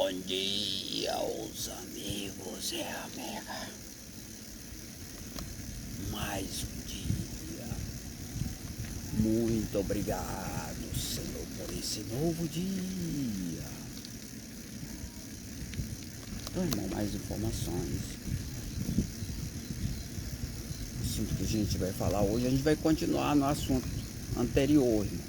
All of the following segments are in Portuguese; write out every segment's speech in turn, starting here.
Bom dia, os amigos e amigas. Mais um dia. Muito obrigado, Senhor, por esse novo dia. Então, irmão, mais informações. O assunto que a gente vai falar hoje, a gente vai continuar no assunto anterior, irmão.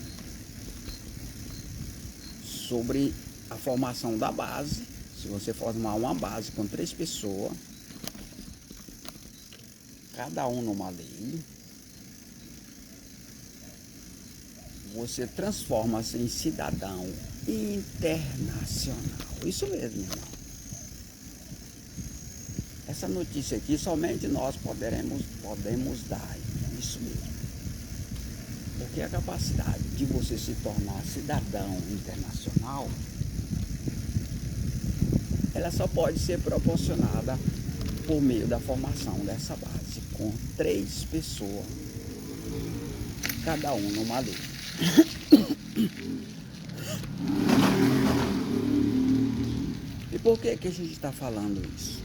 Sobre a formação da base. Se você formar uma base com 3 pessoas, cada um numa lei, você transforma-se em cidadão internacional. Isso mesmo, irmão. Essa notícia aqui somente nós podemos dar. Isso mesmo. Porque a capacidade de você se tornar cidadão internacional, ela só pode ser proporcionada por meio da formação dessa base, com 3 pessoas, cada um numa lei. E por que a gente está falando isso?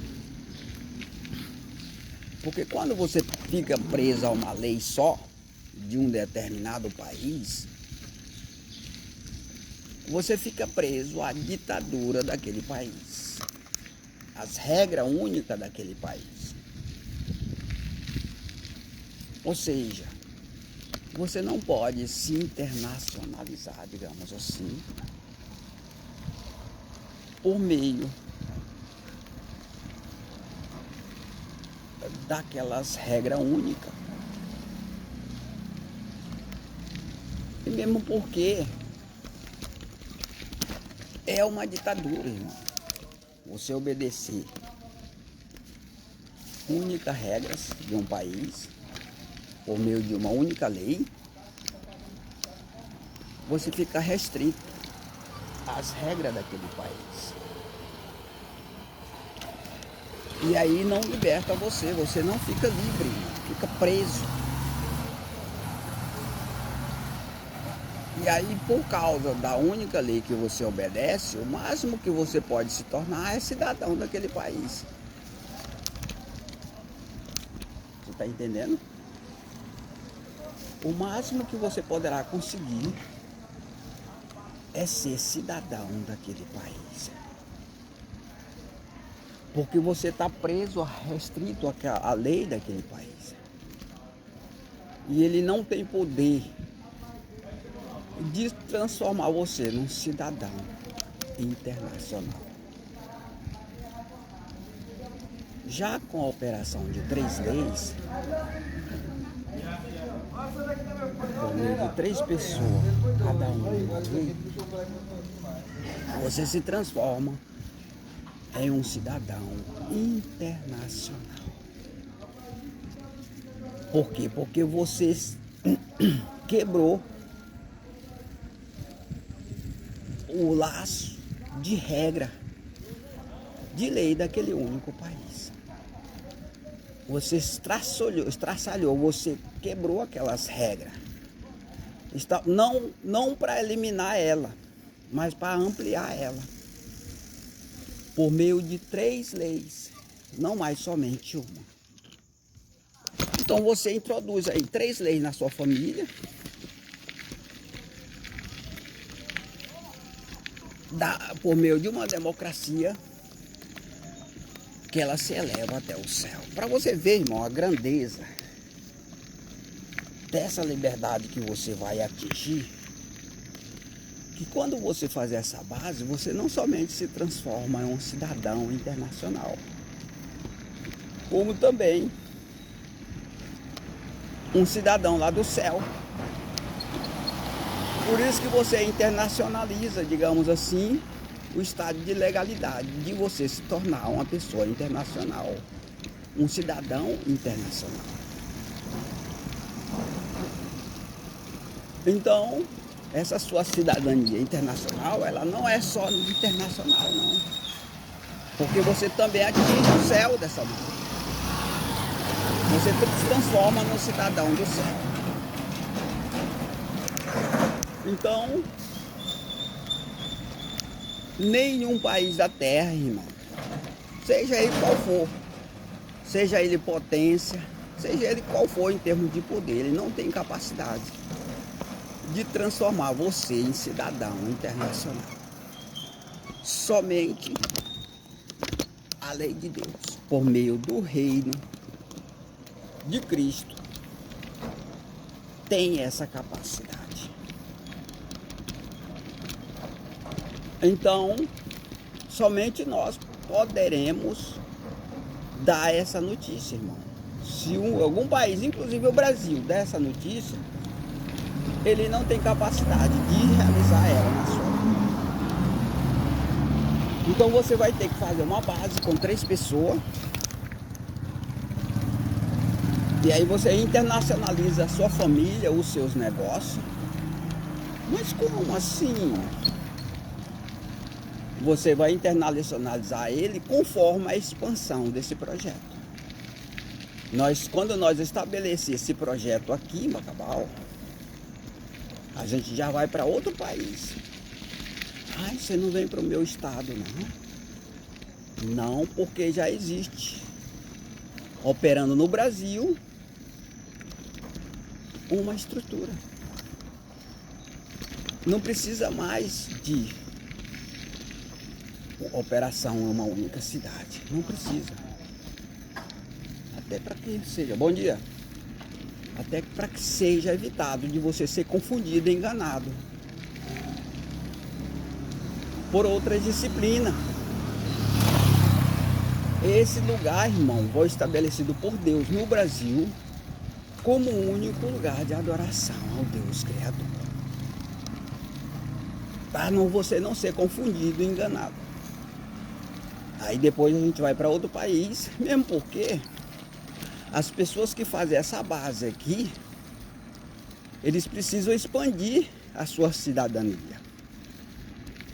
Porque quando você fica preso a uma lei só, de um determinado país, você fica preso à ditadura daquele país, às regras únicas daquele país. Ou seja, você não pode se internacionalizar, digamos assim, por meio daquelas regras únicas. E mesmo porque é uma ditadura, irmão. Você obedecer únicas regras de um país, por meio de uma única lei, você fica restrito às regras daquele país. E aí não liberta você não fica livre, irmão, fica preso. E aí, por causa da única lei que você obedece, o máximo que você pode se tornar é cidadão daquele país. Você está entendendo? O máximo que você poderá conseguir é ser cidadão daquele país. Porque você está preso, restrito à lei daquele país. E ele não tem poder de transformar você num cidadão internacional. Já com a operação de 3 leis, por meio de 3 pessoas, cada um uma lei, você se transforma em um cidadão internacional. Por quê? Porque você quebrou o laço de regra, de lei daquele único país. Você estraçalhou, você quebrou aquelas regras. Não para eliminar ela, mas para ampliar ela. Por meio de 3 leis, não mais somente uma. Então você introduz aí 3 leis na sua família, por meio de uma democracia, que ela se eleva até o céu. Para você ver, irmão, a grandeza dessa liberdade que você vai atingir, que quando você fazer essa base, você não somente se transforma em um cidadão internacional, como também um cidadão lá do céu. Por isso que você internacionaliza, digamos assim, o estado de legalidade de você se tornar uma pessoa internacional, um cidadão internacional. Então, essa sua cidadania internacional, ela não é só internacional, não. Porque você também atinge o céu dessa maneira. Você se transforma num cidadão do céu. Então, Nenhum país da terra, irmão, seja ele qual for, seja ele potência, seja ele qual for em termos de poder, ele não tem capacidade de transformar você em cidadão internacional. Somente a lei de Deus, por meio do reino de Cristo, tem essa capacidade. Então, somente nós poderemos dar essa notícia, irmão. Se algum país, inclusive o Brasil, der essa notícia, ele não tem capacidade de realizar ela na sua vida. Então você vai ter que fazer uma base com 3 pessoas. E aí você internacionaliza a sua família, os seus negócios. Mas como assim? Você vai internacionalizar ele conforme a expansão desse projeto. Quando nós estabelecer esse projeto aqui em Bacabal, a gente já vai para outro país. Ai, você não vem para o meu estado, não? Não, porque já existe, operando no Brasil, uma estrutura. Não precisa mais de operação em uma única cidade. Não precisa. Até para que seja. Bom dia. Até para que seja evitado de você ser confundido e enganado por outra disciplina. Esse lugar, irmão, foi estabelecido por Deus no Brasil como o único lugar de adoração ao Deus Criador. Para você não ser confundido e enganado. Aí depois a gente vai para outro país, mesmo porque as pessoas que fazem essa base aqui, eles precisam expandir a sua cidadania.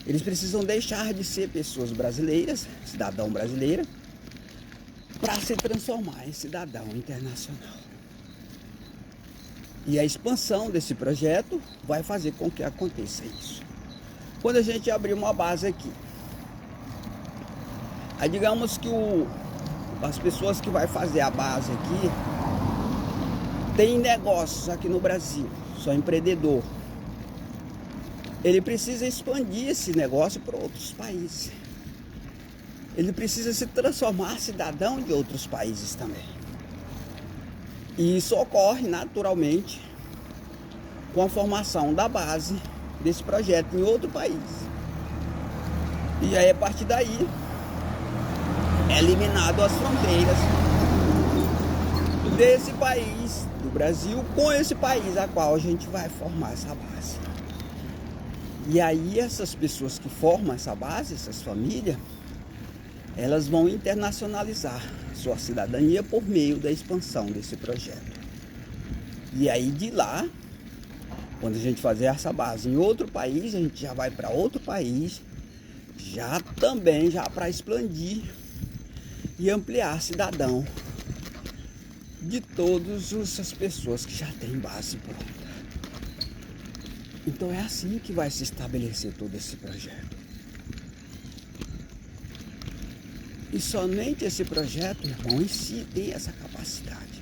Eles precisam deixar de ser pessoas brasileiras, cidadão brasileira, para se transformar em cidadão internacional. E a expansão desse projeto vai fazer com que aconteça isso. Quando a gente abrir uma base aqui, aí digamos que as pessoas que vai fazer a base aqui tem negócios aqui no Brasil, só empreendedor. Ele precisa expandir esse negócio para outros países. Ele precisa se transformar cidadão de outros países também. E isso ocorre naturalmente com a formação da base desse projeto em outro país. E aí a partir daí é eliminado as fronteiras desse país, do Brasil, com esse país a qual a gente vai formar essa base. E aí essas pessoas que formam essa base, essas famílias, elas vão internacionalizar sua cidadania por meio da expansão desse projeto. E aí de lá, quando a gente fazer essa base em outro país, a gente já vai para outro país, já para expandir e ampliar cidadão de todas as pessoas que já têm base pronta. Então é assim que vai se estabelecer todo esse projeto. E somente esse projeto, irmão, em si tem essa capacidade.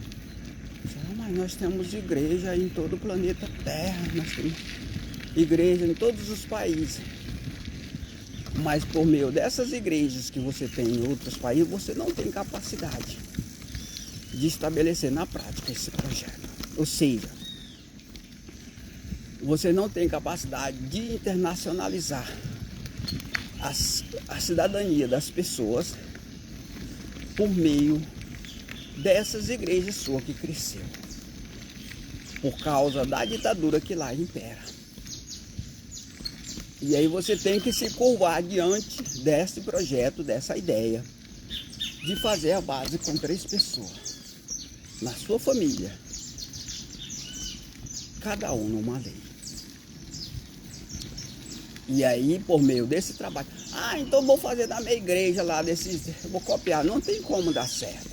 Mas nós temos igreja em todo o planeta Terra, nós temos igreja em todos os países. Mas por meio dessas igrejas que você tem em outros países, você não tem capacidade de estabelecer na prática esse projeto. Ou seja, você não tem capacidade de internacionalizar a cidadania das pessoas por meio dessas igrejas suas que cresceu por causa da ditadura que lá impera. E aí você tem que se curvar diante desse projeto, dessa ideia de fazer a base com 3 pessoas na sua família, cada um numa lei. E aí, por meio desse trabalho, então vou fazer da minha igreja lá, vou copiar. Não tem como dar certo.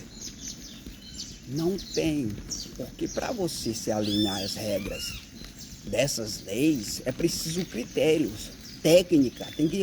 Não tem, porque para você se alinhar às regras dessas leis, é preciso critérios, técnica, tem que